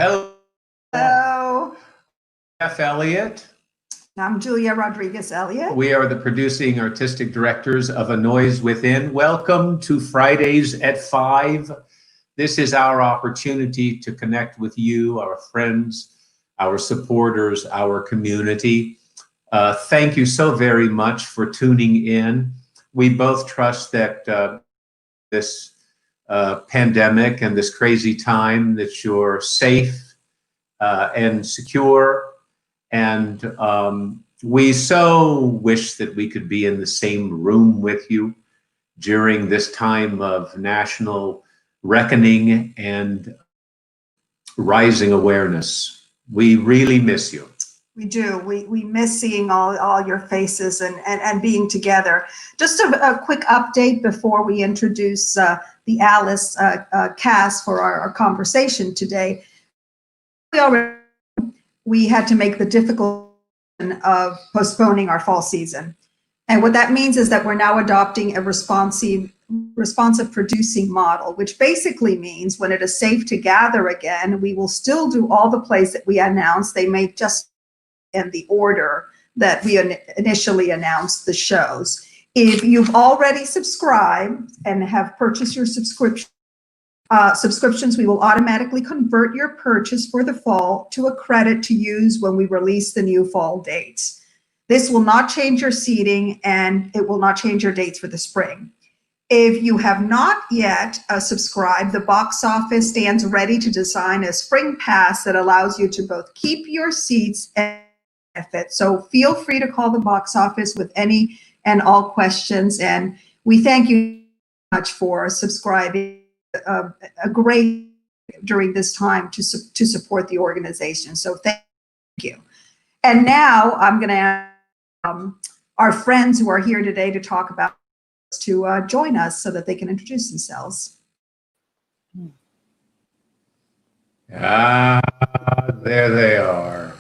Hello, Hello, Jeff Elliott. I'm Julia Rodriguez Elliott. We are the producing artistic directors of A Noise Within. Welcome to Fridays at 5. This is our opportunity to connect with you, our friends, our supporters, our community. Thank you so very much for tuning in. We both trust that this pandemic and this crazy time, that you're safe and secure. And we so wish that we could be in the same room with you during this time of national reckoning and rising awareness. We really miss you. We do. We miss seeing all your faces and being together. Just a quick update before we introduce the Alice cast for our conversation today. We had to make the difficult decision of postponing our fall season. And what that means is that we're now adopting a responsive producing model, which basically means when it is safe to gather again, we will still do all the plays that we announced. They may just in the order that we initially announced the shows. If you've already subscribed and have purchased your subscriptions, we will automatically convert your purchase for the fall to a credit to use when we release the new fall dates. This will not change your seating and it will not change your dates for the spring. If you have not yet subscribed, the box office stands ready to design a spring pass that allows you to both keep your seats and benefit. So feel free to call the box office with any and all questions. And we thank you much for subscribing. A great during this time to support the organization. So thank you. And now I'm going to ask our friends who are here today to talk about to join us so that they can introduce themselves. Ah, there they are.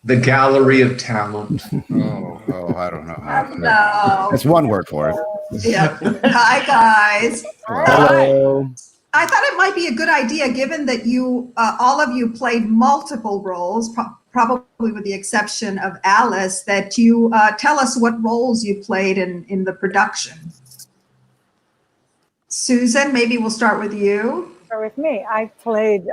The gallery of talent. I don't know. Hello. That's one word for it. Yeah. Hi, guys. Hello. I thought it might be a good idea, given that you, all of you played multiple roles, probably with the exception of Alice, that you tell us what roles you played in the production. Susan, maybe we'll start with you. Start with me. I played,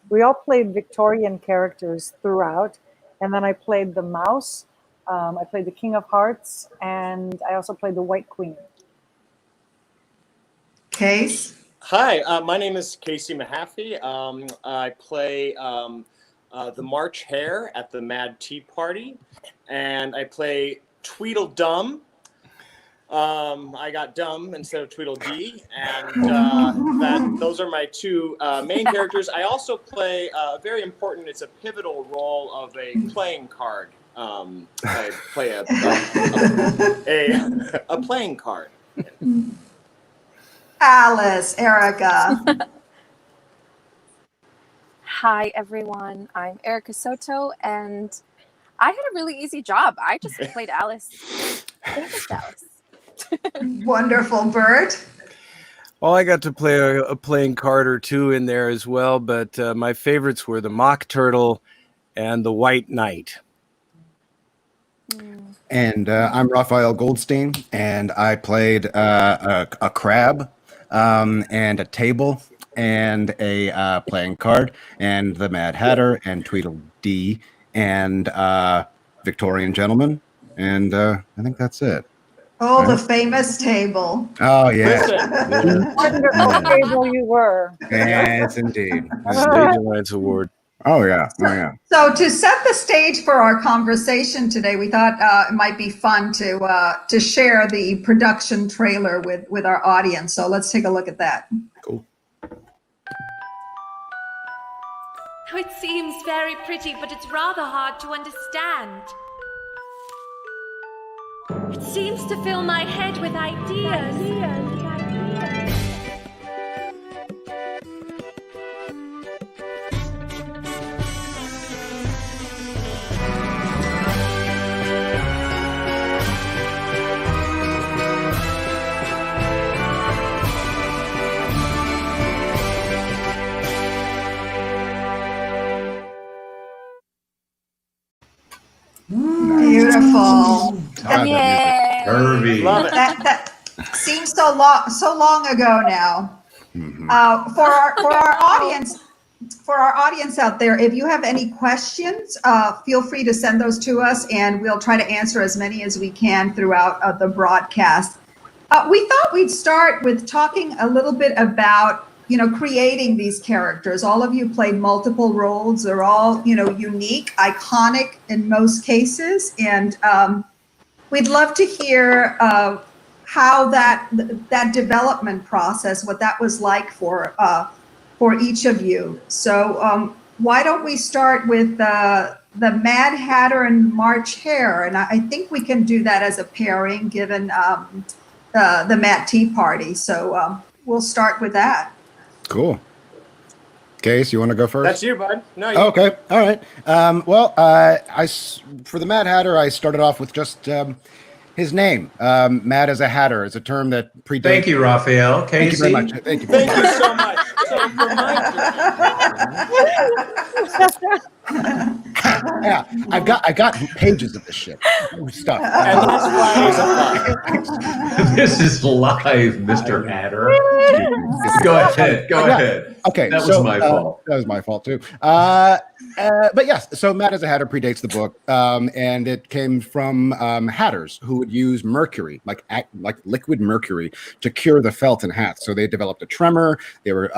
we all played Victorian characters throughout, and then I played the mouse. I played the King of Hearts, and I also played the White Queen. Case? Hi, my name is Casey Mahaffey. I play the March Hare at the Mad Tea Party, and I play Tweedledum. I got dumb instead of Tweedledee, and those are my two main characters. I also play a very important, it's a pivotal role of a playing card. I play a playing card. Alice, Erica. Hi, everyone. I'm Erica Soto, and I had a really easy job. I just played Alice. Famous Alice. Wonderful. Bert? Well, I got to play a playing card or two in there as well, but my favorites were the Mock Turtle and the White Knight. And I'm Raphael Goldstein, and I played a crab and a table and a playing card and the Mad Hatter and Tweedledee and Victorian gentleman. And I think that's it. Oh, right. The famous table. Oh, yeah. Wonderful table you were. Yes, indeed. Stage Alliance Award. Oh, yeah. Oh, yeah. So to set the stage for our conversation today, we thought it might be fun to share the production trailer with our audience. So let's take a look at that. Cool. Oh, it seems very pretty, but it's rather hard to understand. It seems to fill my head with ideas. Beautiful. God, that music. Yay! Curvy. Love it. That seems so long ago now. Mhm. For our audience, out there, if you have any questions, feel free to send those to us, and we'll try to answer as many as we can throughout the broadcast. We thought we'd start with talking a little bit about, creating these characters. All of you played multiple roles. They're all, unique, iconic in most cases, and we'd love to hear how that development process, what that was like for each of you. So why don't we start with the Mad Hatter and March Hare? And I think we can do that as a pairing, given the Mad Tea Party. So we'll start with that. Cool. Case, you want to go first? That's you, bud. No, you. Okay. All right. For the Mad Hatter, I started off with just his name. Mad as a Hatter is a term that predates. Thank you, Raphael. Thank you Casey. very much. Thank you. Thank you so much. So for Yeah, I got pages of this shit. Stuff. and that's why This is live, Mr. Hatter. Go ahead. Go ahead. Okay, That was my fault. That was my fault too. But yes, so Mad as a Hatter predates the book, and it came from hatters who would use mercury, like liquid mercury, to cure the felt in hats. So they developed a tremor. They were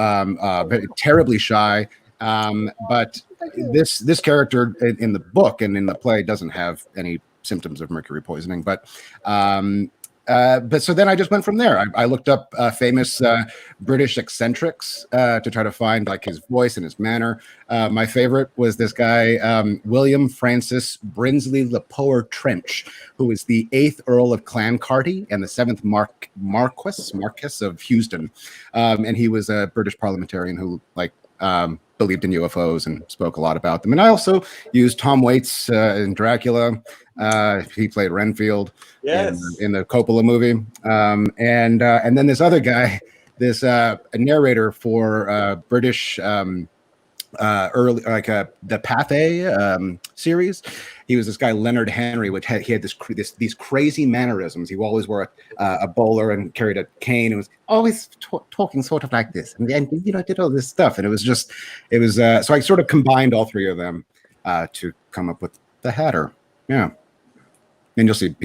very terribly shy. But this character in the book and in the play doesn't have any symptoms of mercury poisoning. But so then I just went from there. I looked up famous British eccentrics to try to find like his voice and his manner. My favorite was this guy, William Francis Brinsley Lepore Trench, who is the 8th Earl of Clancarty and the 7th Marquess of Houston. And he was a British parliamentarian who believed in UFOs and spoke a lot about them. And I also used Tom Waits in Dracula. He played Renfield in the Coppola movie. And then this other guy, a narrator for British early, the Pathé series. He was this guy Leonard Henry, which he had these crazy mannerisms. He always wore a bowler and carried a cane and was always talking sort of like this, and did all this stuff. And it was so I sort of combined all three of them to come up with the Hatter. Yeah, and you'll see,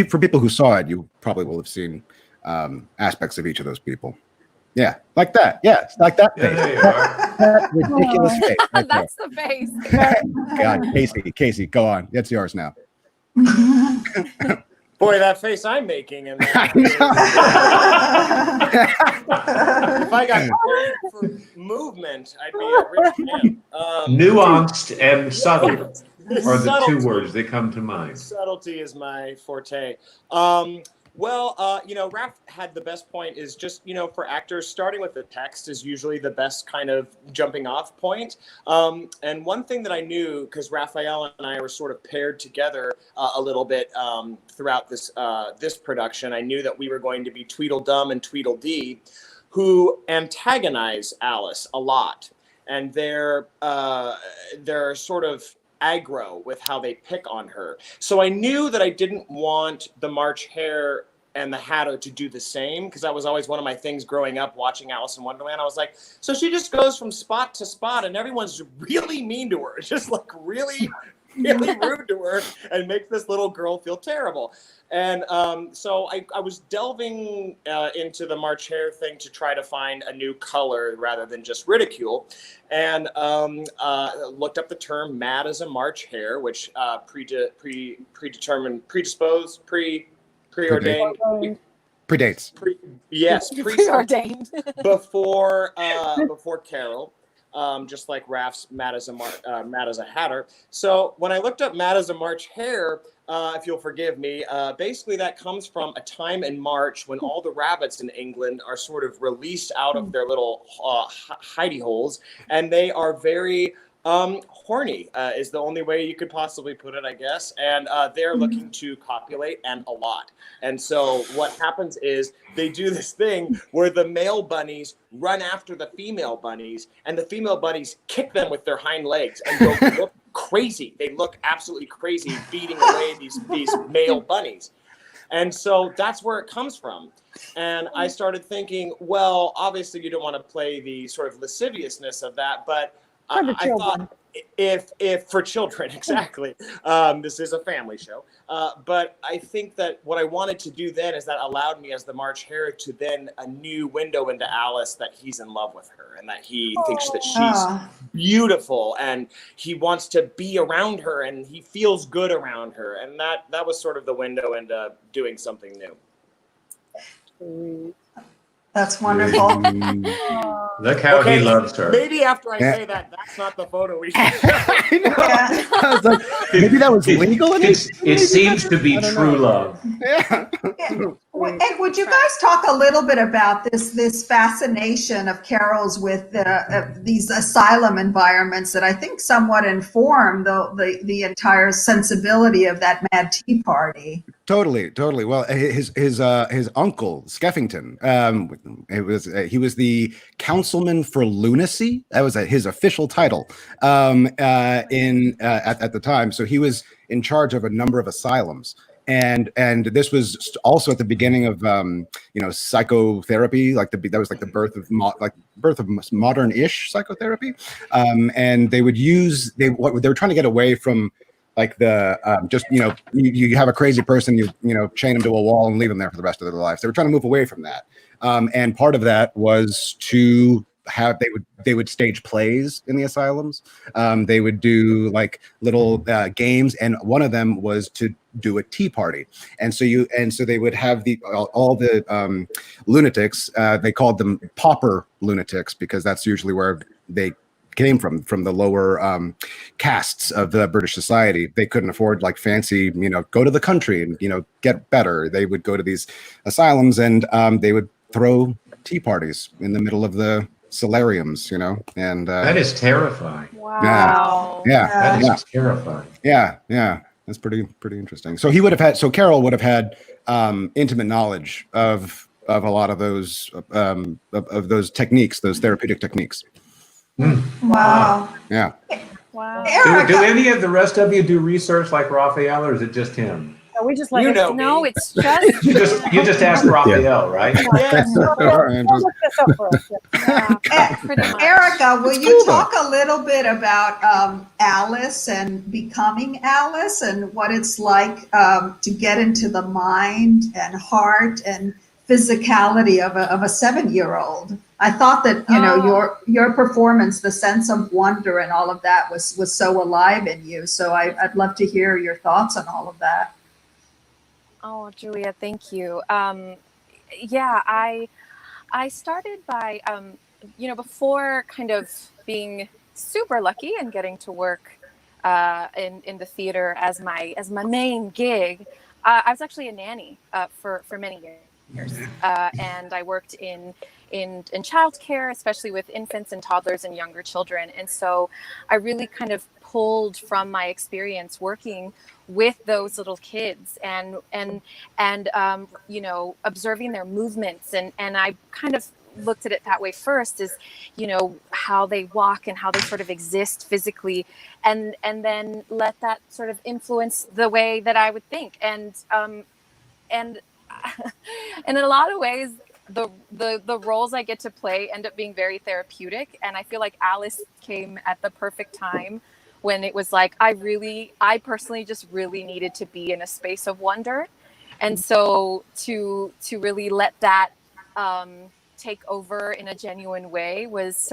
for people who saw it, you probably will have seen aspects of each of those people. Yeah, like that. Yeah, it's like that face. Yeah, there you are. That ridiculous face. Right That's the face. God, Casey, go on. It's yours now. boy, that face I'm making. And if I got paid for movement, I'd be a rich man. Nuanced and subtle are the Subtlety. two words that come to mind. Subtlety is my forte. Raph had the best point is just, for actors, starting with the text is usually the best kind of jumping off point. And one thing that I knew, because Raphael and I were sort of paired together a little bit throughout this production, I knew that we were going to be Tweedledum and Tweedledee, who antagonize Alice a lot. And they're sort of aggro with how they pick on her. So I knew that I didn't want the March Hare and the Hatter to do the same, because that was always one of my things growing up watching Alice in Wonderland. I was like, so she just goes from spot to spot and everyone's really mean to her, just like really rude to her, and makes this little girl feel terrible. And so I was delving into the March Hare thing to try to find a new color rather than just ridicule, and looked up the term "mad as a March Hare," which preordained Predates. Preordained. before Carol. Just like Raph's Mad as a Hatter. So when I looked up Mad as a March Hare, if you'll forgive me, basically that comes from a time in March when all the rabbits in England are sort of released out of their little hidey holes, and they are very horny, is the only way you could possibly put it, I guess. And they're looking to copulate, and a lot. And so what happens is they do this thing where the male bunnies run after the female bunnies, and the female bunnies kick them with their hind legs and go look crazy. They look absolutely crazy beating away these male bunnies. And so that's where it comes from. And I started thinking, well, obviously you don't want to play the sort of lasciviousness of that, but I thought if for children, exactly. This is a family show. But I think that what I wanted to do then is that allowed me as the March Hare to then a new window into Alice, that he's in love with her and that he thinks that she's beautiful and he wants to be around her and he feels good around her. And that was sort of the window into doing something new. That's wonderful. Look how he loves her. Maybe after I say that, that's not the photo we should. I know. I was like, maybe that was legal. It seems to be true love. Yeah. And would you guys talk a little bit about this fascination of Carol's with these asylum environments that I think somewhat inform the entire sensibility of that Mad Tea Party? Totally. Well, his uncle Skeffington, he was the councilman for lunacy. That was his official title at the time. So he was in charge of a number of asylums, and this was also at the beginning of psychotherapy. That was like the birth of modern-ish psychotherapy, and they were trying to get away from. Like you have a crazy person, you chain them to a wall and leave them there for the rest of their lives. They were trying to move away from that, and part of that was to have they would stage plays in the asylums. They would do like little games, and one of them was to do a tea party. And so they would have all the lunatics. They called them pauper lunatics because that's usually where they came from the lower castes of the British society. They couldn't afford like fancy, go to the country and, get better. They would go to these asylums and they would throw tea parties in the middle of the solariums, and that is terrifying. Wow. Yeah. That is terrifying. Yeah. That's pretty interesting. So Carol would have had intimate knowledge of a lot of those of those techniques, those therapeutic techniques. Wow. Yeah. Wow. Do any of the rest of you do research like Raphael, or is it just him? No, we just let No, it's just You just asked Raphael, right? Yes. look this up for us. pretty much. Erica, will you talk a little bit about Alice and becoming Alice and what it's like to get into the mind and heart and physicality of a 7-year-old? I thought that your performance, the sense of wonder and all of that was so alive in you. So I'd love to hear your thoughts on all of that. Oh, Julia, thank you. I started by before kind of being super lucky and getting to work in the theater as my main gig. I was actually a nanny for many years, and I worked in childcare, especially with infants and toddlers and younger children. And so I really kind of pulled from my experience working with those little kids and observing their movements. And I kind of looked at it that way first, is, how they walk and how they sort of exist physically, and then let that sort of influence the way that I would think. And in a lot of ways, the roles I get to play end up being very therapeutic. And I feel like Alice came at the perfect time when it was like, I personally just really needed to be in a space of wonder. And so to really let that take over in a genuine way was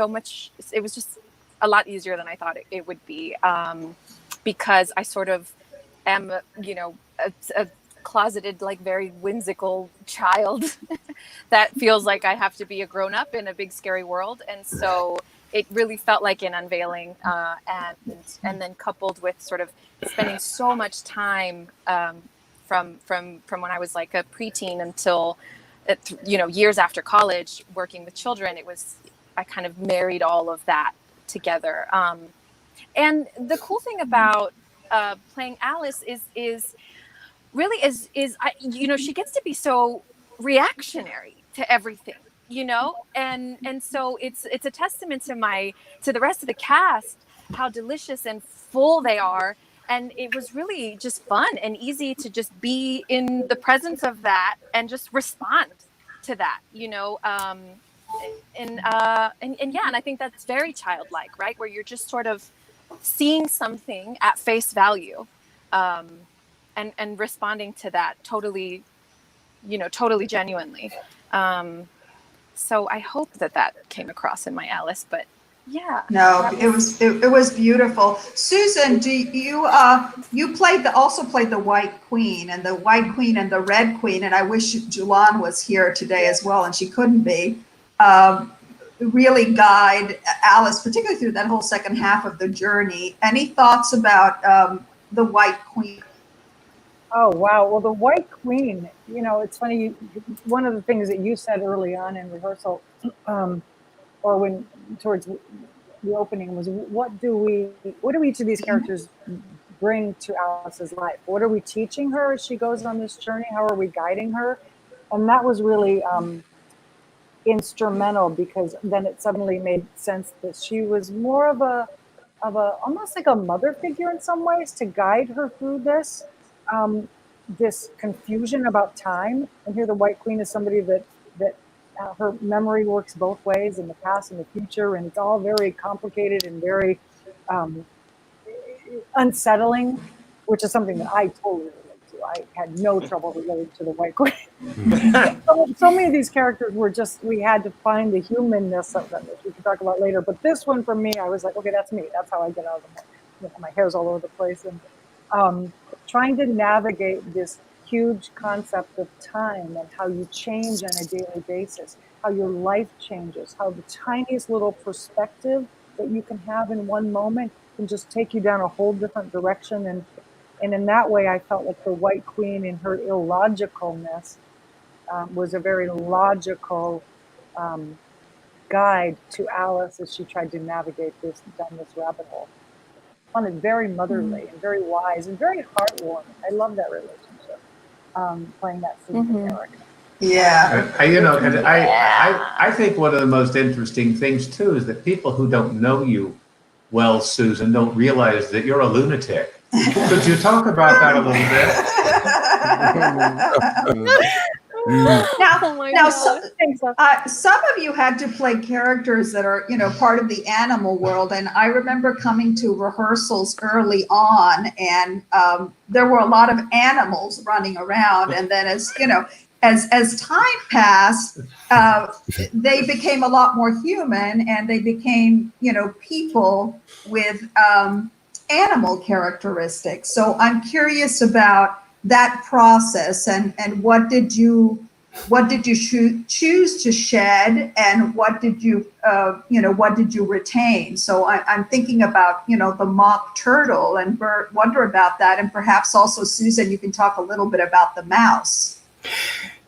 it was just a lot easier than I thought it would be, because I sort of am, a closeted, like very whimsical child that feels like I have to be a grown up in a big scary world. And so it really felt like an unveiling, and then coupled with sort of spending so much time from when I was like a preteen until years after college working with children. I kind of married all of that together. And the cool thing about playing Alice is she gets to be so reactionary to everything. and so it's a testament to the rest of the cast, how delicious and full they are. And it was really just fun and easy to just be in the presence of that and just respond to that, and yeah, and I think that's very childlike, right? Where you're just sort of seeing something at face value, um, and responding to that totally, totally genuinely. So I hope that came across in my Alice, but yeah. No, it was beautiful. Susan, do you you also played the White Queen and the White Queen and the Red Queen, and I wish Julan was here today as well, and she couldn't be. Really guide Alice, particularly through that whole second half of the journey. Any thoughts about the White Queen? Oh, wow. Well, the White Queen, it's funny. One of the things that you said early on in rehearsal, or when towards the opening, was what do each of these characters bring to Alice's life? What are we teaching her as she goes on this journey? How are we guiding her? And that was really instrumental, because then it suddenly made sense that she was more of a almost like a mother figure in some ways, to guide her through this confusion about time. And here the White Queen is somebody that her memory works both ways, in the past and the future, and it's all very complicated and very unsettling, which is something that I totally relate to. I had no trouble relating to the White Queen. So many of these characters were just, we had to find the humanness of them, which we can talk about later. But this one, for me, I was like, okay, that's me. That's how I get out of the my hair's all over the place. And trying to navigate this huge concept of time and how you change on a daily basis, how your life changes, how the tiniest little perspective that you can have in one moment can just take you down a whole different direction. And in that way, I felt like the White Queen, in her illogicalness, was a very logical guide to Alice as she tried to navigate down this rabbit hole. I found it very motherly and very wise and very heartwarming. I love that relationship, playing that same character. Yeah. I think one of the most interesting things too is that people who don't know you well, Susan, don't realize that you're a lunatic. Could you talk about that a little bit? Some of you had to play characters that are, part of the animal world. And I remember coming to rehearsals early on, and there were a lot of animals running around. And then as time passed, they became a lot more human, and they became, people with animal characteristics. So I'm curious about that process, and what did you choose to shed, and what did you retain? So I'm thinking about the mock turtle, and wonder about that, and perhaps also, Susan, you can talk a little bit about the mouse.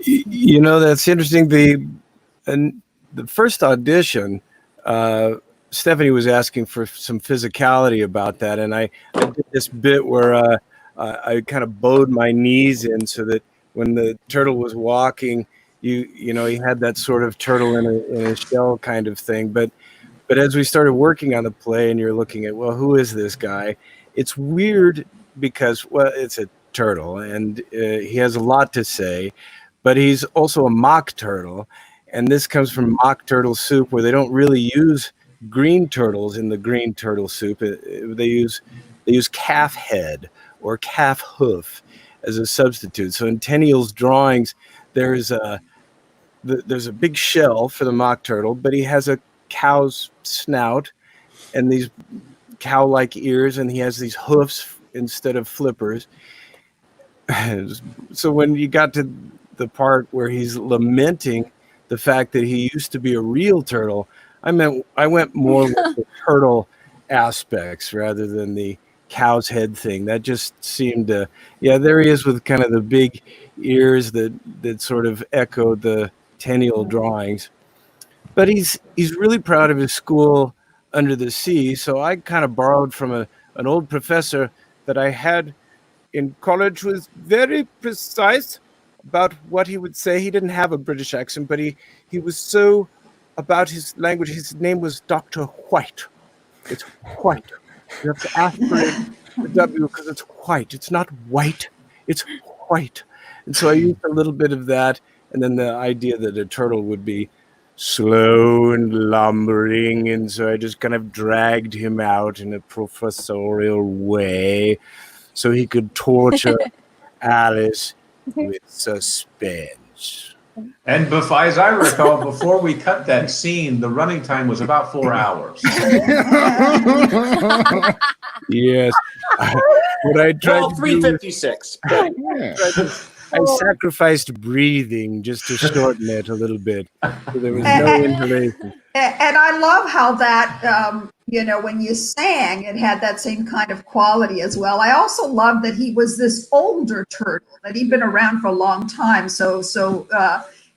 That's interesting. The first audition, Stephanie was asking for some physicality about that, and I did this bit where I kind of bowed my knees in so that when the turtle was walking, he had that sort of turtle in a shell kind of thing. But as we started working on the play, and you're looking at, well, who is this guy? It's weird because, well, it's a turtle, and he has a lot to say, but he's also a mock turtle, and this comes from mock turtle soup, where they don't really use green turtles in the green turtle soup. They use calf head or calf hoof as a substitute. So in Tenniel's drawings, there's a big shell for the mock turtle, but he has a cow's snout and these cow-like ears, and he has these hoofs instead of flippers. So when you got to the part where he's lamenting the fact that he used to be a real turtle, I went more with the turtle aspects rather than the cow's head thing. That just seemed to, there he is with kind of the big ears that sort of echoed the Tenniel drawings. But he's really proud of his school Under the Sea, so I kind of borrowed from an old professor that I had in college, who was very precise about what he would say. He didn't have a British accent, but he was so about his language. His name was Dr. White. It's White. You have to aspirate the W because it's white. It's not white. It's white. And so I used a little bit of that, and then the idea that a turtle would be slow and lumbering, and so I just kind of dragged him out in a professorial way so he could torture Alice with suspense. And as I recall, before we cut that scene, the running time was about 4 hours. Yes. What I tried Well, to do, 356. I sacrificed breathing just to shorten it a little bit. So there was no inhalation. And I love how that, when you sang, it had that same kind of quality as well. I also love that he was this older turtle, that he'd been around for a long time. So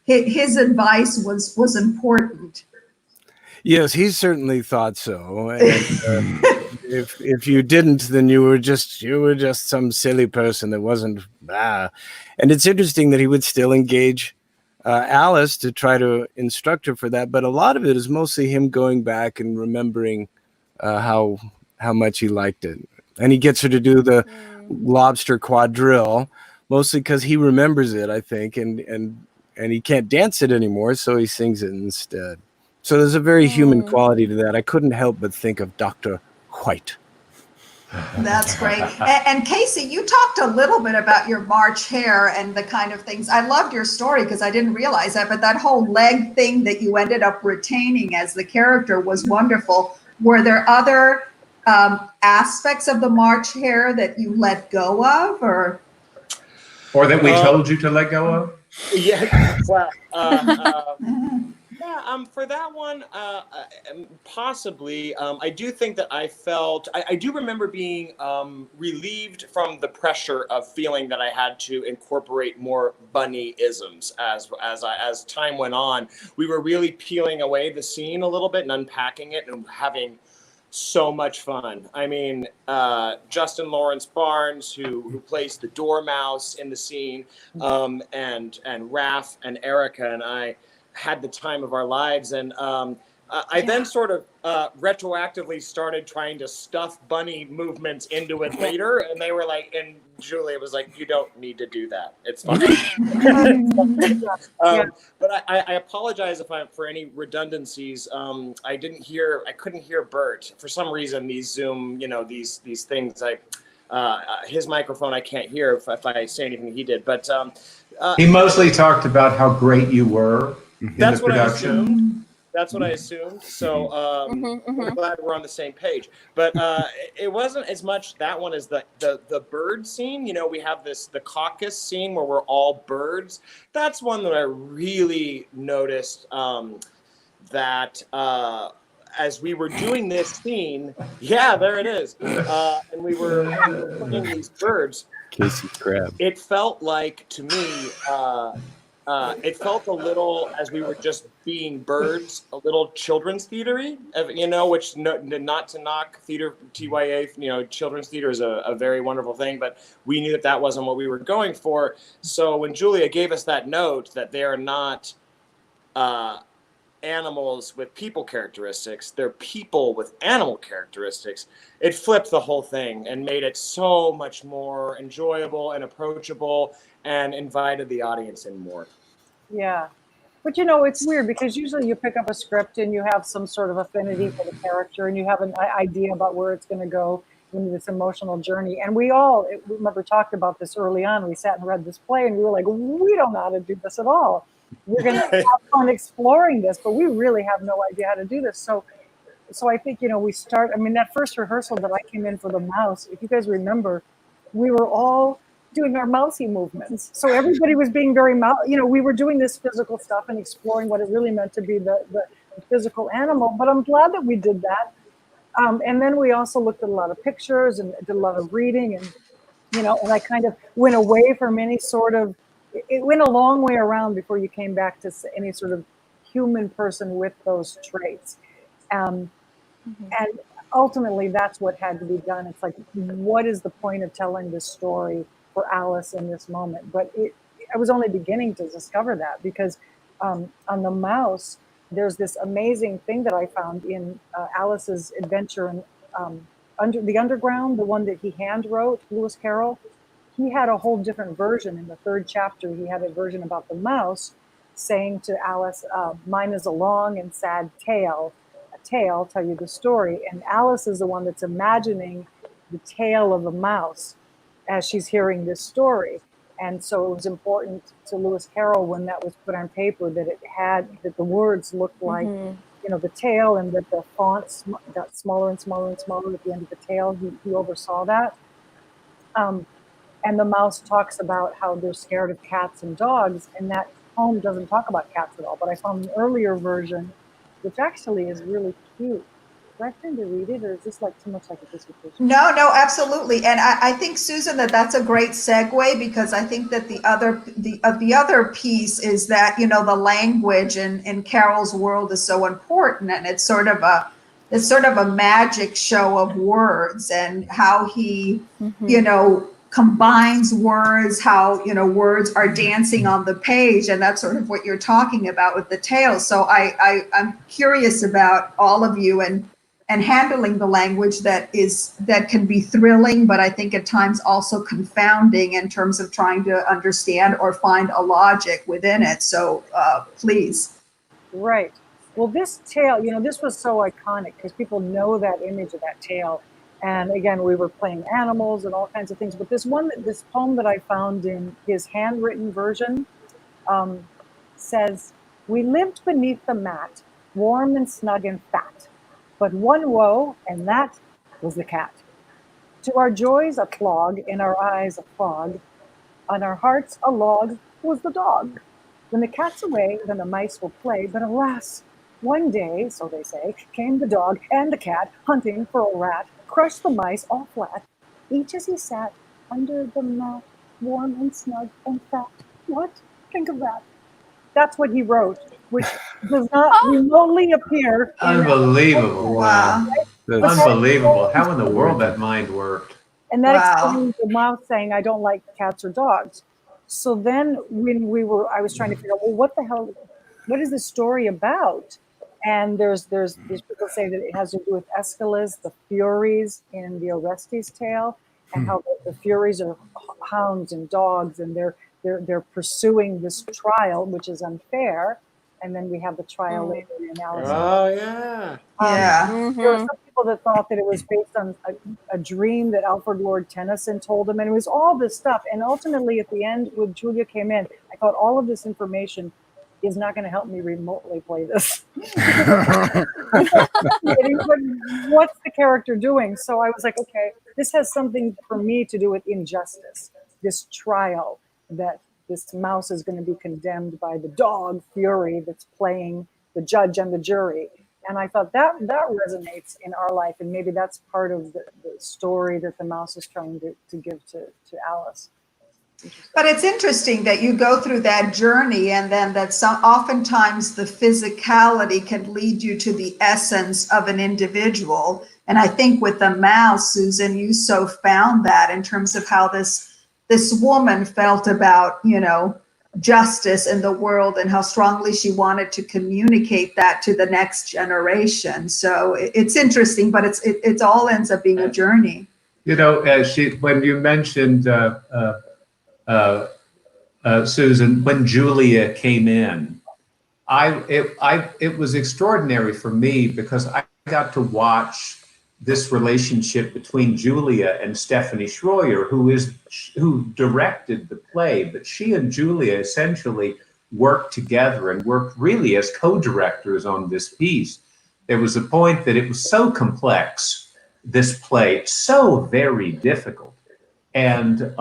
his advice was important. Yes, he certainly thought so. And if you didn't, then you were just some silly person that wasn't. And it's interesting that he would still engage Alice to try to instruct her for that, but a lot of it is mostly him going back and remembering how much he liked it. And he gets her to do the lobster quadrille, mostly because he remembers it, I think, and he can't dance it anymore, so he sings it instead. So there's a very human quality to that. I couldn't help but think of Dr. White. That's great. And Casey, you talked a little bit about your March Hare and the kind of things. I loved your story because I didn't realize that, but that whole leg thing that you ended up retaining as the character was wonderful. Were there other aspects of the March Hare that you let go of, or that we told you to let go of? Yeah, well, for that one, possibly. I do think that I do remember being relieved from the pressure of feeling that I had to incorporate more bunny-isms as time went on. We were really peeling away the scene a little bit and unpacking it and having so much fun. I mean, Justin Lawrence Barnes, who plays the Dormouse in the scene, and Raph and Erica and I had the time of our lives. And I then sort of retroactively started trying to stuff bunny movements into it later. And they were like, and Julia was like, you don't need to do that. It's fine. But I apologize for any redundancies. I couldn't hear Bert. For some reason, these Zoom, these things, his microphone, I can't hear if I say anything he did. But he mostly talked about how great you were in the production. That's what I assumed. So I'm glad we're on the same page. But it wasn't as much that one as the bird scene. We have the caucus scene where we're all birds. That's one that I really noticed that as we were doing this scene, there it is. And we were playing these birds. Casey Crab. It felt like, to me, it felt a little, as we were just being birds, a little children's theater-y, which not to knock theater, TYA, children's theater is a very wonderful thing, but we knew that wasn't what we were going for. So when Julia gave us that note that they are not animals with people characteristics, they're people with animal characteristics, it flipped the whole thing and made it so much more enjoyable and approachable and invited the audience in more. Yeah. But it's weird because usually you pick up a script and you have some sort of affinity for the character and you have an idea about where it's going to go in this emotional journey. And we all remember talked about this early on. We sat and read this play and we were like, we don't know how to do this at all. We're going to have fun exploring this, but we really have no idea how to do this. So I think, we start, that first rehearsal that I came in for the mouse, if you guys remember, we were all doing our mousy movements. So everybody was being very, we were doing this physical stuff and exploring what it really meant to be the physical animal. But I'm glad that we did that. And then we also looked at a lot of pictures and did a lot of reading and, and I kind of went away from any sort of, it went a long way around before you came back to any sort of human person with those traits. And ultimately, that's what had to be done. It's like, what is the point of telling this story for Alice in this moment? But I was only beginning to discover that, because on the mouse, there's this amazing thing that I found in Alice's adventure in Under the Underground, the one that he hand wrote, Lewis Carroll. He had a whole different version in the 3rd chapter. He had a version about the mouse saying to Alice, mine is a long and sad tale. A tale, tell you the story. And Alice is the one that's imagining the tale of a mouse as she's hearing this story. And so it was important to Lewis Carroll, when that was put on paper, that that the words looked like, the tail, and that the fonts got smaller and smaller and smaller at the end of the tail. He oversaw that. And the mouse talks about how they're scared of cats and dogs, and that poem doesn't talk about cats at all. But I found an earlier version, which actually is really cute. Do I have time to read it, or is this like too much like a dissertation? No, absolutely. And I think, Susan, that's a great segue, because I think that the other piece is that, the language in Carol's world is so important, and it's sort of a magic show of words, and how he, combines words, how, words are dancing on the page, and that's sort of what you're talking about with the tale. So I'm curious about all of you and handling the language that can be thrilling, but I think at times also confounding in terms of trying to understand or find a logic within it. So please. Right. Well, this tale, this was so iconic because people know that image of that tale. And again, we were playing animals and all kinds of things. But this poem that I found in his handwritten version says, "We lived beneath the mat, warm and snug and fat. But one woe, and that was the cat. To our joys a clog, in our eyes a fog, on our hearts a log was the dog. When the cat's away, then the mice will play. But alas, one day, so they say, came the dog and the cat hunting for a rat, crushed the mice all flat, each as he sat under the mat, warm and snug and fat." What? Think of that. That's what he wrote, which does not remotely appear. Unbelievable. Wow. Unbelievable. How in the world that mind worked. And that Wow. explains the mouse saying, "I don't like cats or dogs." So then when I was trying to figure out, well, what is this story about? And there's people say that it has to do with Aeschylus, the Furies in the Orestes tale, and how the Furies are hounds and dogs, and they're pursuing this trial, which is unfair. And then we have the trial later in Alice. Oh, yeah. Yeah. There were some people that thought that it was based on a dream that Alfred Lord Tennyson told him, and it was all this stuff. And ultimately, at the end, when Julia came in, I thought all of this information is not going to help me remotely play this. But what's the character doing? So I was like, okay, this has something for me to do with injustice, this trial that this mouse is going to be condemned by the dog Fury that's playing the judge and the jury. And I thought that resonates in our life, and maybe that's part of the story that the mouse is trying to give to Alice. But it's interesting that you go through that journey, and then that oftentimes the physicality can lead you to the essence of an individual. And I think with the mouse, Susan, you so found that in terms of how this woman felt about, justice in the world, and how strongly she wanted to communicate that to the next generation. So it's interesting, but it all ends up being a journey. When you mentioned Susan, when Julia came in, it was extraordinary for me, because I got to watch this relationship between Julia and Stephanie Schroyer, who directed the play, but she and Julia essentially worked together and worked really as co-directors on this piece. There was a point that it was so complex, this play, so very difficult. And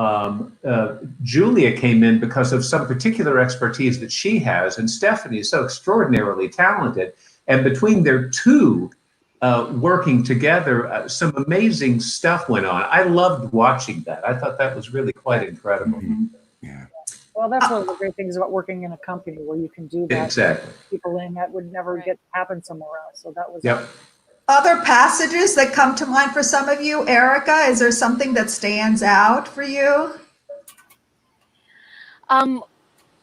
Julia came in because of some particular expertise that she has, and Stephanie is so extraordinarily talented. And between their two working together, some amazing stuff went on. I loved watching that. I thought that was really quite incredible. Mm-hmm. Yeah. Well, that's one of the great things about working in a company where you can do that. Exactly. People in that would never happen somewhere else. So that was. Yep. Other passages that come to mind for some of you, Erica, is there something that stands out for you?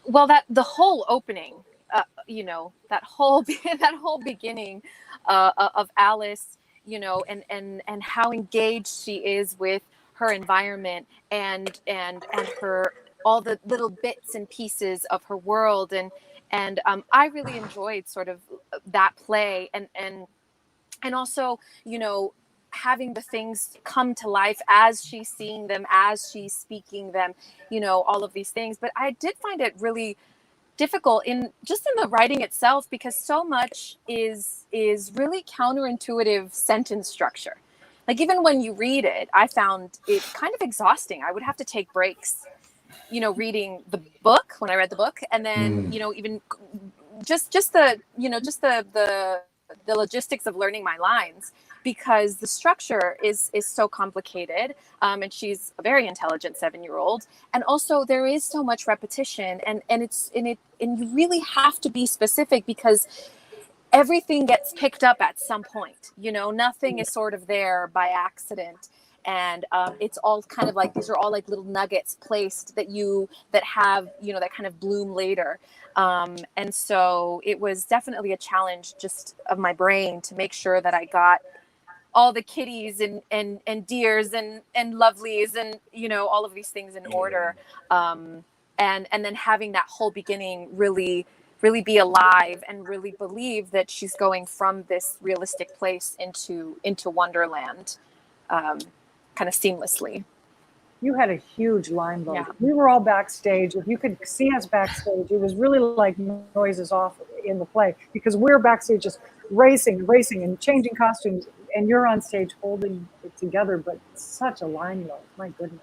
well, that the whole opening, that whole that whole beginning of Alice, and how engaged she is with her environment and her all the little bits and pieces of her world, and I really enjoyed sort of that play, and also, having the things come to life as she's seeing them, as she's speaking them, all of these things. But I did find it really difficult in the writing itself, because so much is really counterintuitive sentence structure. Like, even when you read it, I found it kind of exhausting. I would have to take breaks, reading the book when I read the book, and then even just the logistics of learning my lines, because the structure is so complicated, and she's a very intelligent 7-year-old, and also there is so much repetition, and you really have to be specific, because everything gets picked up at some point. Nothing is sort of there by accident, and it's all kind of like, these are all like little nuggets placed that have that kind of bloom later. And so it was definitely a challenge just of my brain to make sure that I got all the kitties and deers and lovelies and all of these things in order, and then having that whole beginning really be alive and really believe that she's going from this realistic place into Wonderland, kind of seamlessly. You had a huge line load. Yeah. We were all backstage. If you could see us backstage, it was really like noises off in the play, because we're backstage just racing and changing costumes, and you're on stage holding it together, but such a line load. My goodness.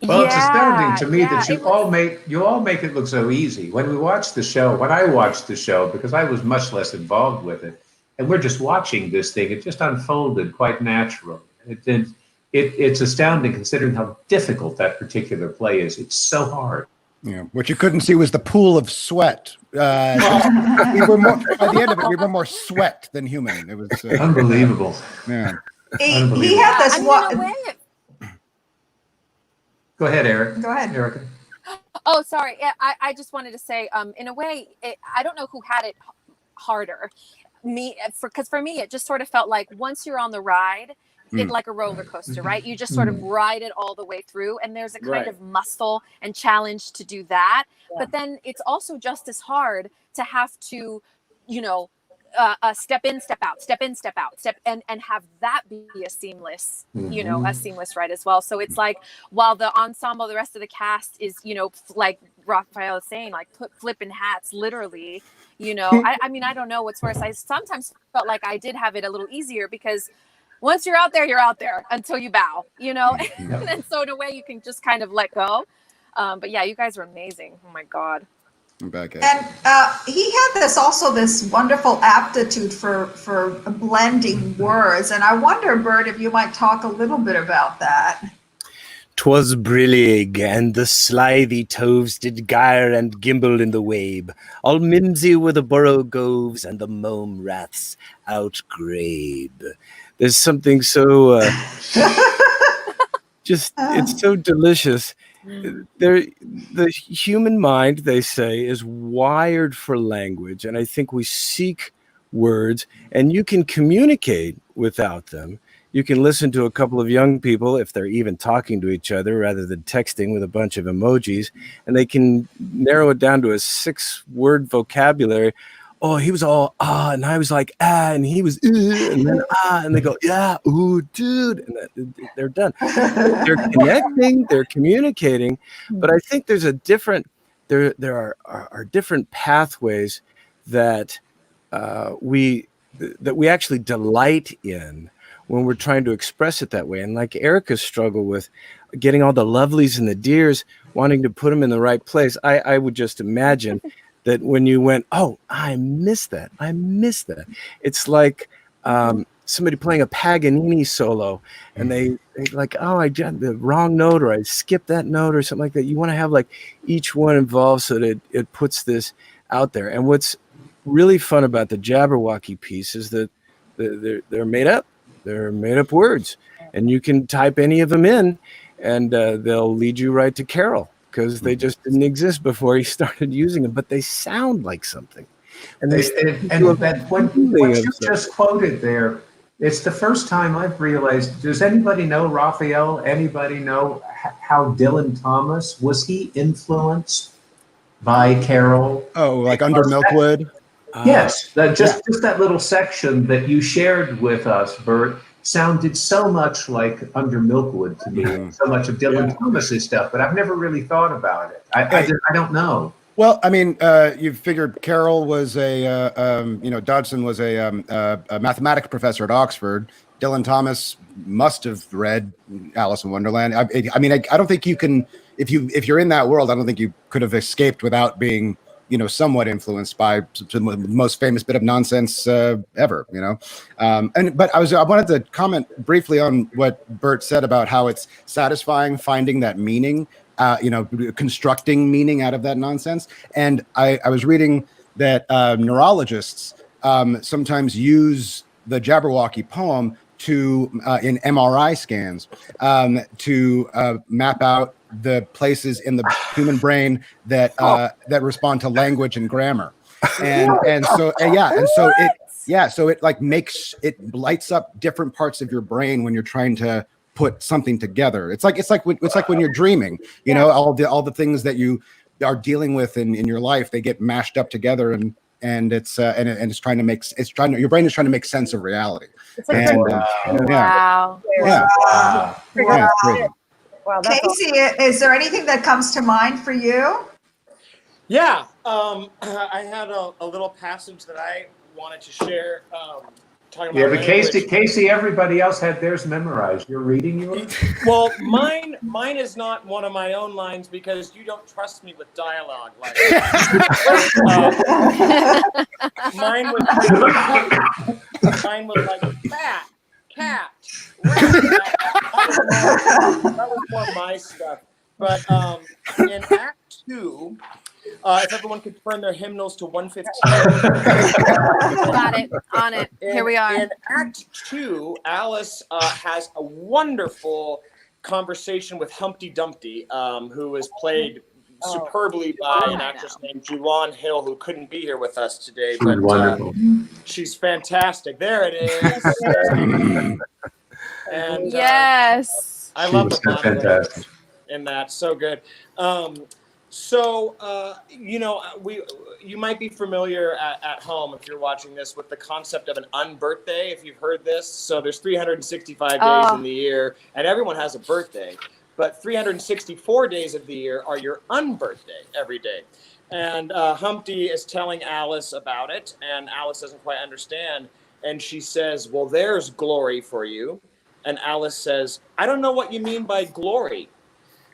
Well, it's astounding to me that you all make it look so easy. When I watched the show, because I was much less involved with it, and we're just watching this thing, it just unfolded quite natural. It's astounding considering how difficult that particular play is. It's so hard. Yeah, what you couldn't see was the pool of sweat. We were more, by the end of it, we were more sweat than human. It was unbelievable. Yeah. He had this one. Go ahead, Eric. Go ahead, Erica. Oh, sorry. Yeah, I just wanted to say, in a way, I don't know who had it harder. Because for me, it just sort of felt like once you're on the ride, it's like a roller coaster, right? You just sort of ride it all the way through, and there's a kind of muscle and challenge to do that. Yeah. But then it's also just as hard to have to, step in, step out, step in, step out, and have that be a seamless, a seamless ride as well. So it's like, while the ensemble, the rest of the cast is, like Raphael is saying, like flipping hats, literally, I mean, I don't know what's worse. I sometimes felt like I did have it a little easier, because once you're out there until you bow, and so in a way you can just kind of let go. But yeah, you guys were amazing. Oh my God. I'm back at And he had this wonderful aptitude for blending words. And I wonder, Bert, if you might talk a little bit about that. 'Twas brillig, and the slithy toves did gyre and gimble in the wabe. All mimsy were the borogoves, and the mome raths outgrabe. There's something so it's so delicious. The human mind, they say, is wired for language, and I think we seek words, and you can communicate without them. You can listen to a couple of young people, if they're even talking to each other rather than texting with a bunch of emojis, and they can narrow it down to a 6-word vocabulary. Oh, he was all and I was like and he was and then and they go yeah, ooh, dude, and they're done. They're connecting, they're communicating, but I think there's a different there are different pathways that we actually delight in when we're trying to express it that way. And like Erica's struggle with getting all the lovelies and the deers, wanting to put them in the right place, I would just imagine that when you went, oh, I missed that. It's like somebody playing a Paganini solo, and they like, oh, I did the wrong note, or I skipped that note, or something like that. You want to have like each one involved so that it puts this out there. And what's really fun about the Jabberwocky piece is that they're made up. They're made up words, and you can type any of them in, and they'll lead you right to Carol, because they just didn't exist before he started using them, but they sound like something. And What you just quoted there, it's the first time I've realized, does anybody know, Raphael, anybody know how Dylan Thomas, was he influenced by Carol? Oh, like Under Milkwood? Yes, just that little section that you shared with us, Bert, sounded so much like Under Milkwood to me, so much of Dylan Thomas's stuff, but I've never really thought about it. I don't know. Well, I mean, you figured Carroll was Dodgson was a mathematics professor at Oxford. Dylan Thomas must have read Alice in Wonderland. I don't think you can, if you're in that world, I don't think you could have escaped without being, somewhat influenced by the most famous bit of nonsense ever, But I wanted to comment briefly on what Bert said about how it's satisfying finding that meaning. Constructing meaning out of that nonsense. And I was reading that neurologists sometimes use the Jabberwocky poem to in MRI scans to map out the places in the human brain that respond to language and grammar. So it like it lights up different parts of your brain when you're trying to put something together. It's like when you're dreaming, all the things that you are dealing with in your life, they get mashed up together and your brain is trying to make sense of reality. Wow. Wow, that's Casey, is there anything that comes to mind for you? Yeah, I had a little passage that I wanted to share. Talking about but Casey, everybody else had theirs memorized. You're reading yours? Well, mine is not one of my own lines because you don't trust me with dialogue like mine was like fat, cat, rat. That was more my stuff. But in Act 2, if everyone could turn their hymnals to 115. Got it. On it. Here we are. In Act 2, Alice has a wonderful conversation with Humpty Dumpty, who is played superbly by an actress named Juwan Hill, who couldn't be here with us today. But wonderful. She's fantastic. There it is. And Yes. I love was the fantastic. in that. So good. You might be familiar at home if you're watching this with the concept of an unbirthday, if you've heard this. So there's 365 days in the year, and everyone has a birthday. But 364 days of the year are your unbirthday every day. And Humpty is telling Alice about it, and Alice doesn't quite understand. And she says, well, there's glory for you. And Alice says, I don't know what you mean by glory.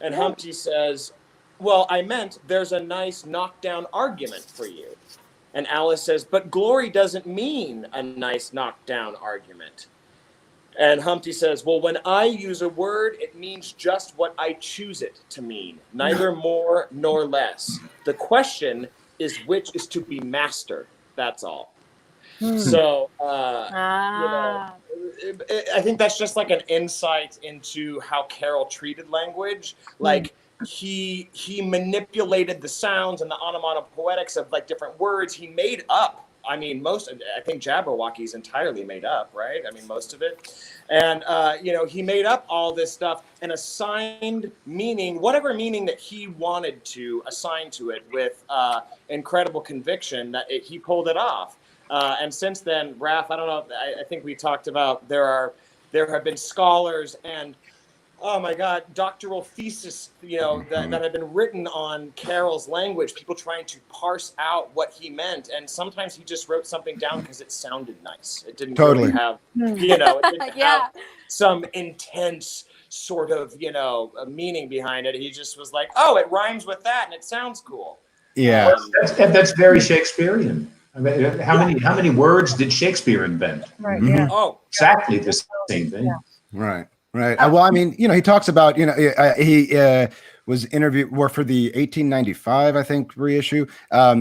And Humpty says, well, I meant there's a nice knockdown argument for you. And Alice says, but glory doesn't mean a nice knockdown argument. And Humpty says, well, when I use a word, it means just what I choose it to mean, neither more nor less. The question is which is to be master. That's all. So, I think that's just like an insight into how Carroll treated language. Like, he manipulated the sounds and the onomatopoetics of like different words. He made up. I think Jabberwocky is entirely made up, right? I mean, most of it. And, he made up all this stuff and assigned meaning, whatever meaning that he wanted to assign to it with incredible conviction that he pulled it off. And since then, Raph, I don't know, I think we talked about there have been scholars and oh my God, doctoral thesis, that have been written on Carroll's language, people trying to parse out what he meant. And sometimes he just wrote something down because it sounded nice. It didn't really have, it didn't have some intense sort of, a meaning behind it. He just was like, oh, it rhymes with that and it sounds cool. Yeah. That's very Shakespearean. I mean, how many words did Shakespeare invent? right. Yeah. Oh, Exactly the same thing. Yeah. Right. Well, I mean, he talks about, he was interviewed for the 1895, I think, reissue.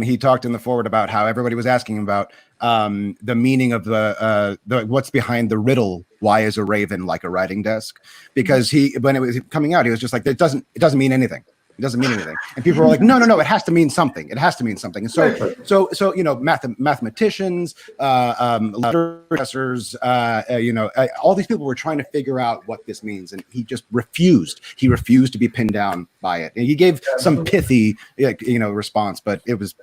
He talked in the foreword about how everybody was asking him about the meaning of the what's behind the riddle. Why is a raven like a writing desk? Because when it was coming out, he was just like, it doesn't mean anything. It doesn't mean anything. And people are like, no, it has to mean something. It has to mean something. And so you know, mathematicians, professors, all these people were trying to figure out what this means, and he just refused. He refused to be pinned down by it. And he gave some pithy, response, but it was,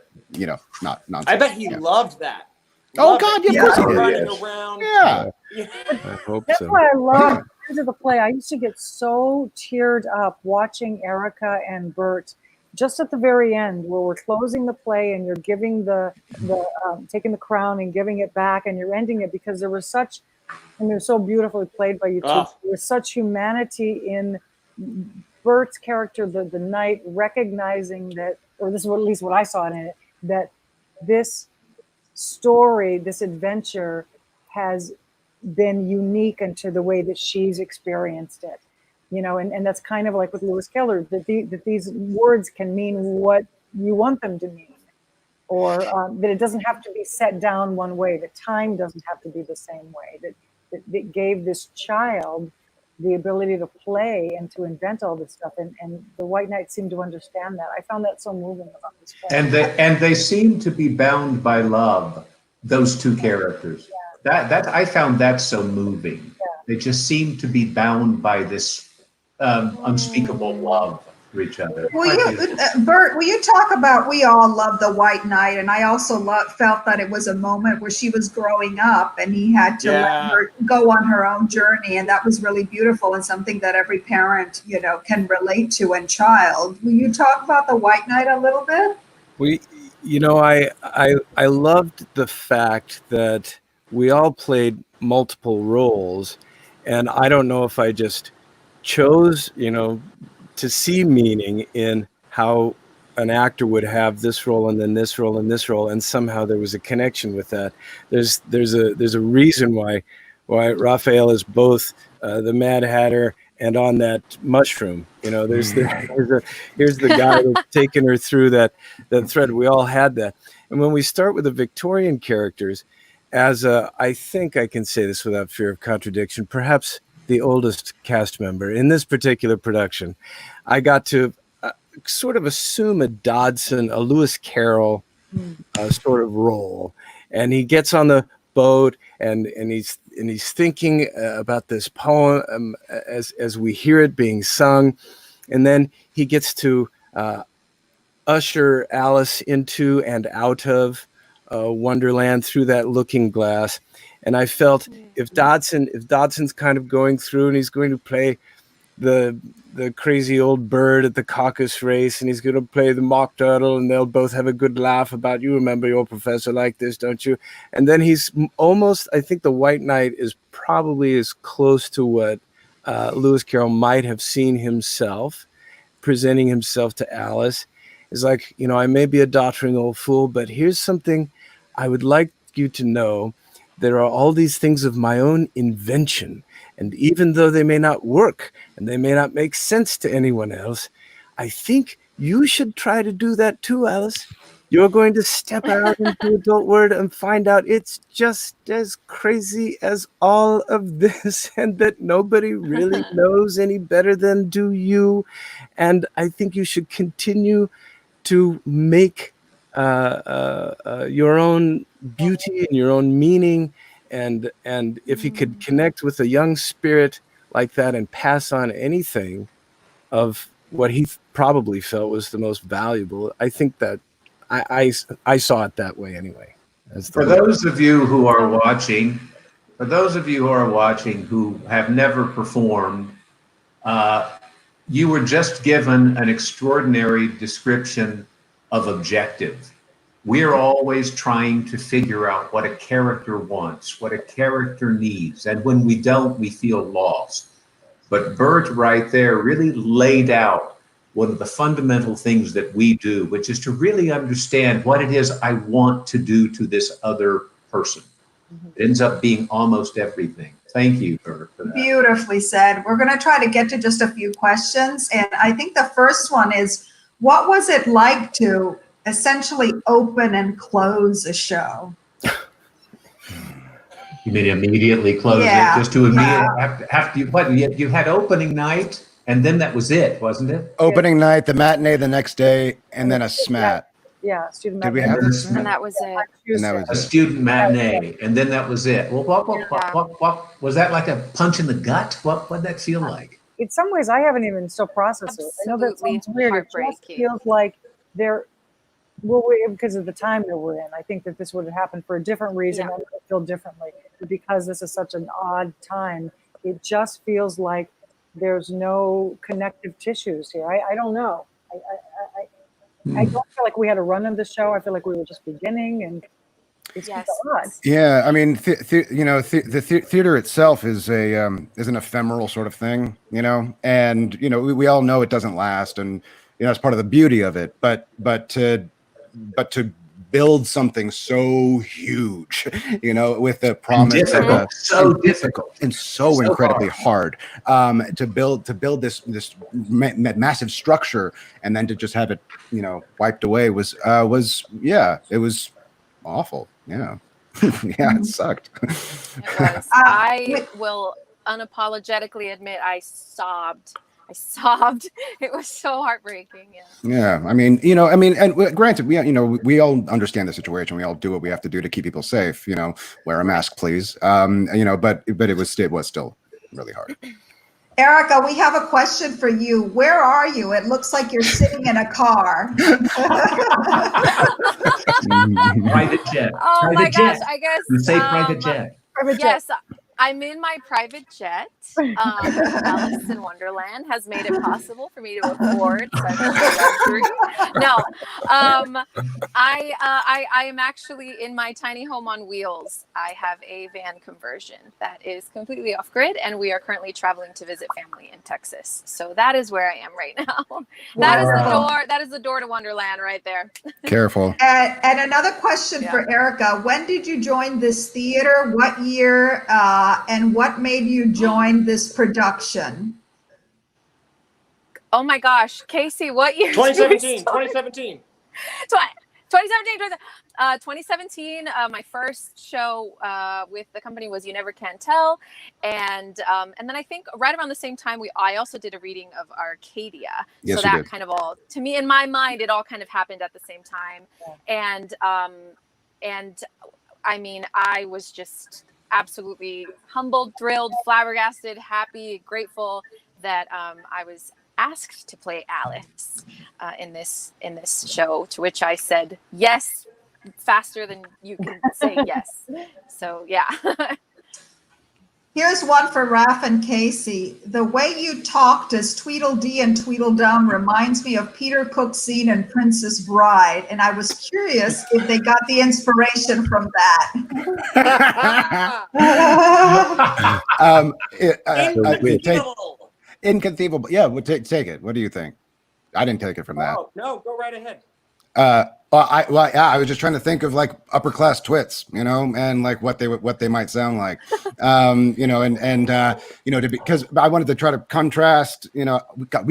not nonsense. I bet he loved that. Oh God, yeah, of course he did. Running around. Yeah. I hope That's so. why I love into the play. I used to get so teared up watching Erica and Bert just at the very end, where we're closing the play and you're giving taking the crown and giving it back, and you're ending it, because there was such, and they're so beautifully played by you two. Oh. There was such humanity in Bert's character, the knight, recognizing that, or this is at least what I saw in it, that this story, this adventure has been unique into the way that she's experienced it, and that's kind of like with Lewis Keller, that these words can mean what you want them to mean, or that it doesn't have to be set down one way, that time doesn't have to be the same way, that gave this child the ability to play and to invent all this stuff, and the White Knight seemed to understand that. I found that so moving about this play. And they seem to be bound by love, those two characters. Yeah. That I found that so moving. Yeah. They just seem to be bound by this unspeakable love for each other. Bert, will you talk about, we all love the White Knight, and I also felt that it was a moment where she was growing up and he had to let her go on her own journey, and that was really beautiful and something that every parent, can relate to and child. Will you talk about the White Knight a little bit? I loved the fact that we all played multiple roles, and I don't know if I just chose, to see meaning in how an actor would have this role and then this role and this role, and somehow there was a connection with that. There's a reason why Raphael is both the Mad Hatter and on that mushroom. Here's the guy that's taking her through that thread. We all had that. And when we start with the Victorian characters, as I think I can say this without fear of contradiction, perhaps the oldest cast member in this particular production, I got to sort of assume a Dodson, a Lewis Carroll sort of role. And he gets on the boat and he's thinking about this poem as we hear it being sung. And then he gets to usher Alice into and out of Wonderland through that looking glass. And I felt if Dodson's kind of going through and he's going to play the crazy old bird at the caucus race, and he's going to play the mock turtle, and they'll both have a good laugh about, you remember your professor like this, don't you? And then he's almost, I think the White Knight is probably as close to what Lewis Carroll might have seen himself, presenting himself to Alice. Is like, I may be a doddering old fool, but here's something I would like you to know. There are all these things of my own invention, and even though they may not work and they may not make sense to anyone else, I think you should try to do that too, Alice. You're going to step out into adult world and find out it's just as crazy as all of this, and that nobody really knows any better than do you. And I think you should continue to make your own beauty and your own meaning, and if he could connect with a young spirit like that and pass on anything of what he probably felt was the most valuable, I think that I saw it that way anyway. For those of you who are watching who have never performed, you were just given an extraordinary description of objective. We're always trying to figure out what a character wants, what a character needs, and when we don't, we feel lost. But Bert right there really laid out one of the fundamental things that we do, which is to really understand what it is I want to do to this other person. It ends up being almost everything. Thank you, Bert, for that. Beautifully said. We're going to try to get to just a few questions. And I think the first one is, what was it like to essentially open and close a show? You mean immediately close it? Just to immediately have to, what, you had opening night And then that was it, wasn't it? Opening night, the matinee the next day, and then a SMAT. Yeah, student Did we matinee. have this? And that was it. And that was A it. student matinee, and then that was it. Well, Yeah. what was that, like a punch in the gut? What'd that feel like? In some ways, I haven't even still processed it. I know that Absolutely sounds weird. It just heartbreaking. feels like because of the time that we're in. I think that this would have happened for a different reason. Yeah. I would feel differently. But because this is such an odd time, it just feels like there's no connective tissues here. I don't know. I don't feel like we had a run of the show. I feel like we were just beginning, and it's Yes. just odd. Yeah, I mean, the theater itself is an ephemeral sort of thing, and we all know it doesn't last, and it's part of the beauty of it. But to build something so huge, with the promise Difficult, so difficult, and so incredibly hard, to build this massive structure, and then to just have it, wiped away was it was awful. Yeah. Yeah, it sucked. It was. I will unapologetically admit I sobbed. It was so heartbreaking. Yeah. Yeah, I mean, and granted, we all understand the situation. We all do what we have to do to keep people safe. Wear a mask, please. But it was still really hard. Erica, we have a question for you. Where are you? It looks like you're sitting in a car. Private jet. Oh Private my jet. gosh! I guess. You say private jet. Yes, I'm in my private jet. Alice in Wonderland has made it possible for me to afford such luxury. No, I am actually in my tiny home on wheels. I have a van conversion that is completely off grid, and we are currently traveling to visit family in Texas. So that is where I am right now. That is the door. That is the door to Wonderland right there. Careful. And another question for Erica. When did you join this theater? What year? And what made you join this production? Oh my gosh, Casey, what year? 2017. 2017. 2017, my first show with the company was You Never Can Tell, and then I think right around the same time I also did a reading of Arcadia. Yes, so you that did. kind of all, to me, in my mind, it all kind of happened at the same time, and I mean, I was just absolutely humbled, thrilled, flabbergasted, happy, grateful that I was asked to play Alice in this show, to which I said yes faster than you can say yes. So yeah. Here's one for Raph and Casey. The way you talked as Tweedledee and Tweedledum reminds me of Peter Cook's scene in Princess Bride, and I was curious if they got the inspiration from that. Inconceivable. Yeah, we'll take it. What do you think? I didn't take it from that. Oh, no, go right ahead. I was just trying to think of like upper class twits, and like what they might sound like, because I wanted to try to contrast, we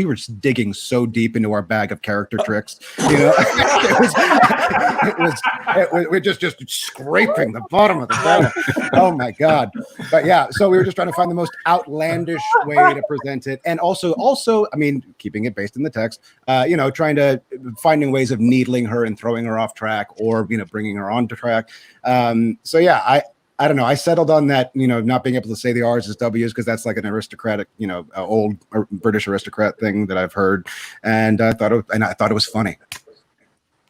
were just digging so deep into our bag of character tricks, we're just scraping the bottom of the barrel. Oh my God. But yeah, so we were just trying to find the most outlandish way to present it. And also, I mean, keeping it based in the text, trying to finding ways of needling her and throwing her off track, or bringing her onto track. So yeah, I don't know. I settled on that, not being able to say the R's as W's, because that's like an aristocratic, old British aristocrat thing that I've heard, and I thought it was funny.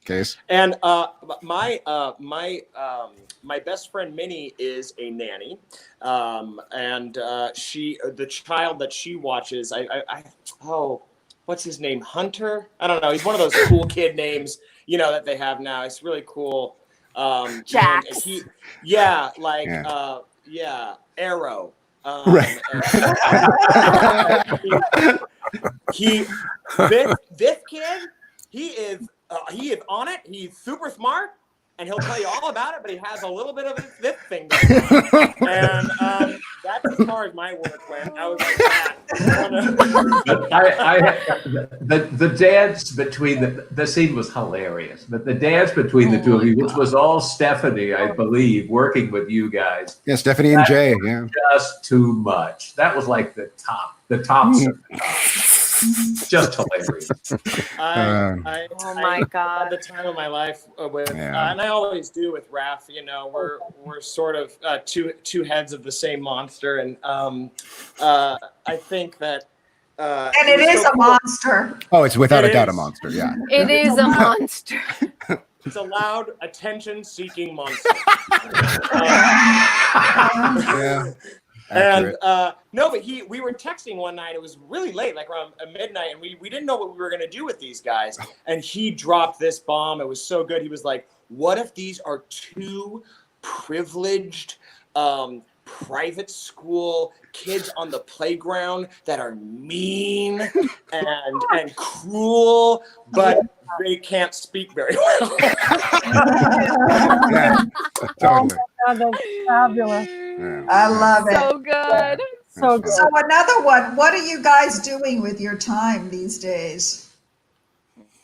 Case. And my best friend Minnie is a nanny, and the child that she watches, what's his name? Hunter? I don't know. He's one of those cool kid names, that they have now. It's really cool. Jax. Arrow. Right. This kid, he is on it. He's super smart, and he'll tell you all about it, but he has a little bit of this thing going on. And that's as far as my work went. I was like, the dance between the scene was hilarious, but the dance between the two of you, which was all Stephanie, I believe, working with you guys. Yeah, Stephanie and Jay. Yeah, just too much. That was like the top. Just hilarious. Oh my God. Had the time of my life with, Yeah. and I always do with Raph. You know, we're sort of two heads of the same monster, and I think that. And it is so a cool. monster. Oh, it's without It a doubt a is. monster. Yeah. It is a monster. It's a loud, attention-seeking monster. Yeah. And Accurate. no, but we were texting one night. It was really late, like around midnight, and we didn't know what we were going to do with these guys. And he dropped this bomb. It was so good. He was like, "What if these are two privileged private school kids on the playground that are mean and cruel, but they can't speak very well?" Yeah. Totally. Oh, that's fabulous. Yeah. I love it. So good. So good. So another one, what are you guys doing with your time these days?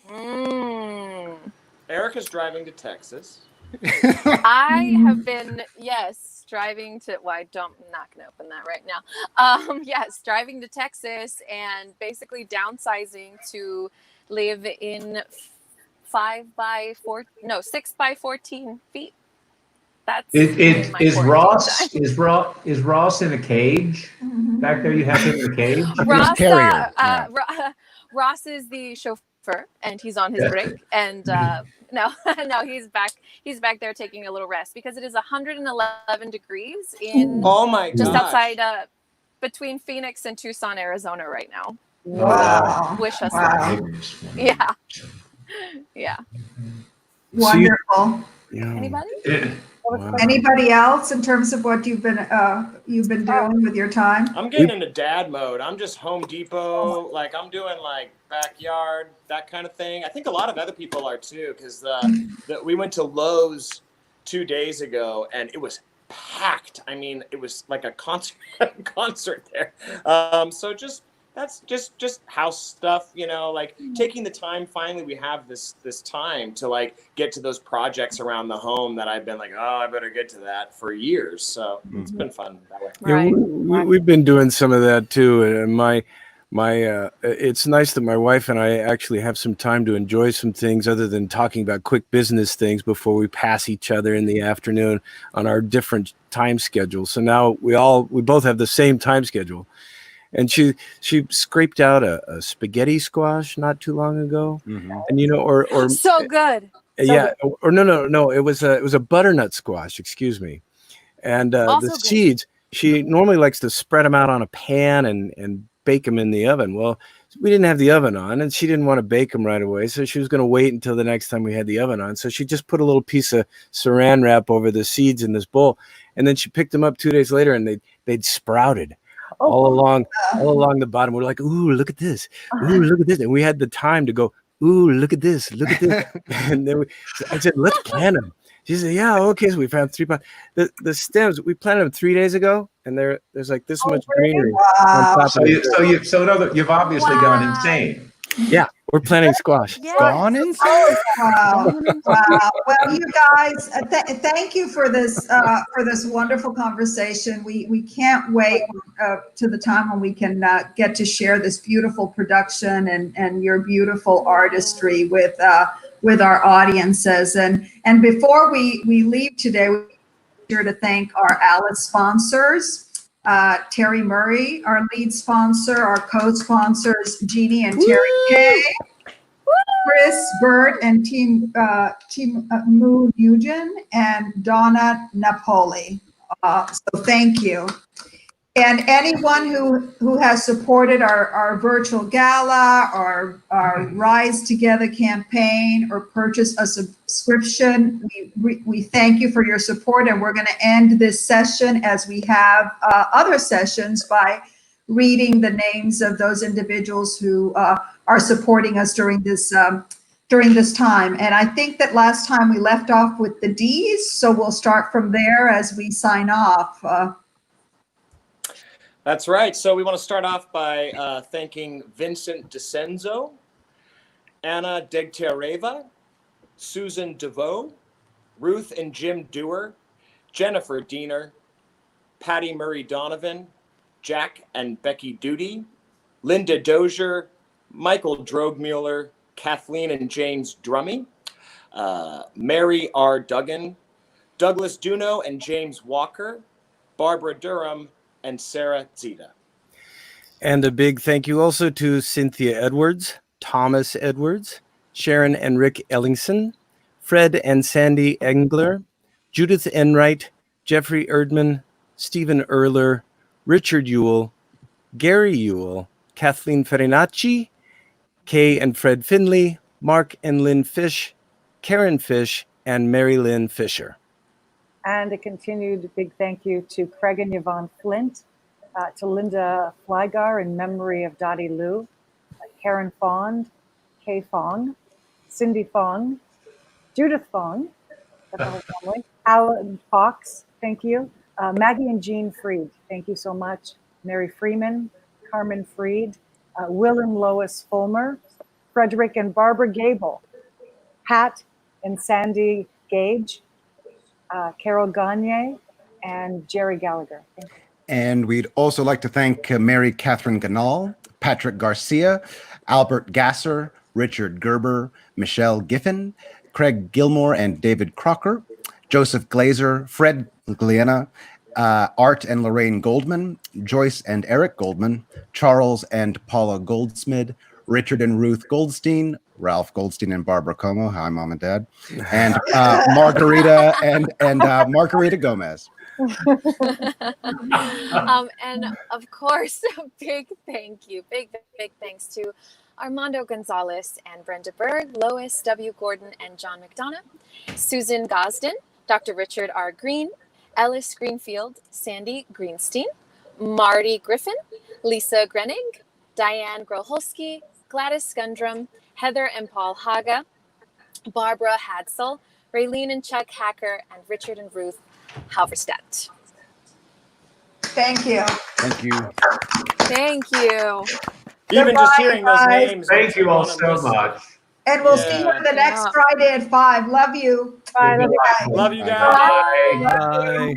Mm. Erica's driving to Texas. I have been, yes, driving to, well, I'm not going to open that right now. Yes, driving to Texas and basically downsizing to live in 6 by 14 feet. That's my Is quarantine time. Ross in a cage back there? You have him in a cage. Ross, carrier, yeah. Ross is the chauffeur, and he's on his Yeah. break. And no, he's back. He's back there taking a little rest because it is 111 degrees in Oh my just gosh. outside between Phoenix and Tucson, Arizona, right now. Wow. Wish us Wow. luck. Yeah, yeah. Wonderful. Yeah. Anybody? Wow. Anybody else in terms of what you've been doing with your time? I'm getting into dad mode. I'm just Home Depot, like I'm doing like backyard, that kind of thing. I think a lot of other people are too, because we went to Lowe's 2 days ago and it was packed. I mean, it was like a concert there. So that's just house stuff, you know, like taking the time. Finally, we have this time to like get to those projects around the home that I've been like, oh, I better get to that for years. So it's been fun that way. Yeah, Right. we've been doing some of that too, and it's nice that my wife and I actually have some time to enjoy some things other than talking about quick business things before we pass each other in the afternoon on our different time schedules. So now we both have the same time schedule. And she scraped out a spaghetti squash not too long ago, and you know, or So good. yeah, or no, it was a butternut squash, excuse me, and Also the good. seeds. She normally likes to spread them out on a pan and bake them in the oven. Well, we didn't have the oven on, and she didn't want to bake them right away, so she was going to wait until the next time we had the oven on. So she just put a little piece of Saran wrap over the seeds in this bowl, and then she picked them up 2 days later, and they'd sprouted. All along the bottom. We're like, ooh, look at this. Ooh, look at this. And we had the time to go, ooh, look at this. Look at this. And then I said, let's plant them. She said, yeah, okay. So we found 3 pounds. The stems, we planted them 3 days ago, and there's like this much greenery on top So of it. you've obviously gone insane. Yeah, we're planting squash. Yes. Gone insane? Wow. Wow. Well, you guys, thank you for this wonderful conversation. We can't wait to the time when we can get to share this beautiful production and your beautiful artistry with our audiences. And before we leave today, we're here to thank our Alice sponsors. Terry Murray, our lead sponsor, our co-sponsors, Jeannie and Terry K. Chris Bird and Team Moo Nugent and Donna Napoli. So thank you. And anyone who has supported our virtual gala, our Rise Together campaign, or purchased a subscription, we thank you for your support. And we're going to end this session, as we have other sessions, by reading the names of those individuals who are supporting us during this time. And I think that last time we left off with the D's, so we'll start from there as we sign off. That's right. So we want to start off by thanking Vincent DeCenzo, Anna Degtiareva, Susan DeVoe, Ruth and Jim Dewar, Jennifer Diener, Patty Murray Donovan, Jack and Becky Duty, Linda Dozier, Michael Droegmuller, Kathleen and James Drummy, Mary R. Duggan, Douglas Duno and James Walker, Barbara Durham, and Sarah Zita. And a big thank you also to Cynthia Edwards, Thomas Edwards, Sharon and Rick Ellingson, Fred and Sandy Engler, Judith Enright, Jeffrey Erdman, Stephen Erler, Richard Ewell, Gary Ewell, Kathleen Farinacci, Kay and Fred Finley, Mark and Lynn Fish, Karen Fish, and Mary Lynn Fisher. And a continued big thank you to Craig and Yvonne Flint, to Linda Flygar in memory of Dottie Lou, Karen Fond, Kay Fong, Cindy Fong, Judith Fong, Alan Fox, thank you, Maggie and Jean Freed, thank you so much, Mary Freeman, Carmen Freed, Will and Lois Fulmer, Frederick and Barbara Gable, Pat and Sandy Gage, Carol Gagne, and Jerry Gallagher. Thank you. And we'd also like to thank Mary Catherine Ganal, Patrick Garcia, Albert Gasser, Richard Gerber, Michelle Giffen, Craig Gilmore and David Crocker, Joseph Glazer, Fred Gliena, Art and Lorraine Goldman, Joyce and Eric Goldman, Charles and Paula Goldsmith, Richard and Ruth Goldstein, Ralph Goldstein and Barbara Como, hi Mom and Dad, and Margarita and Margarita Gomez. And of course, a big thank you, big thanks to Armando Gonzalez and Brenda Berg, Lois W. Gordon and John McDonough, Susan Gosden, Dr. Richard R. Green, Ellis Greenfield, Sandy Greenstein, Marty Griffin, Lisa Grenig, Diane Grolholski, Gladys Gundrum, Heather and Paul Haga, Barbara Hadsel, Raylene and Chuck Hacker, and Richard and Ruth Halverstadt. Thank you. Thank you. Thank you. Even just hearing those guys. names. Thank you all makes me so wanna listen. much. And we'll see you the next Friday at 5. Love you. Bye. Goodbye. Love you guys. Bye. Bye.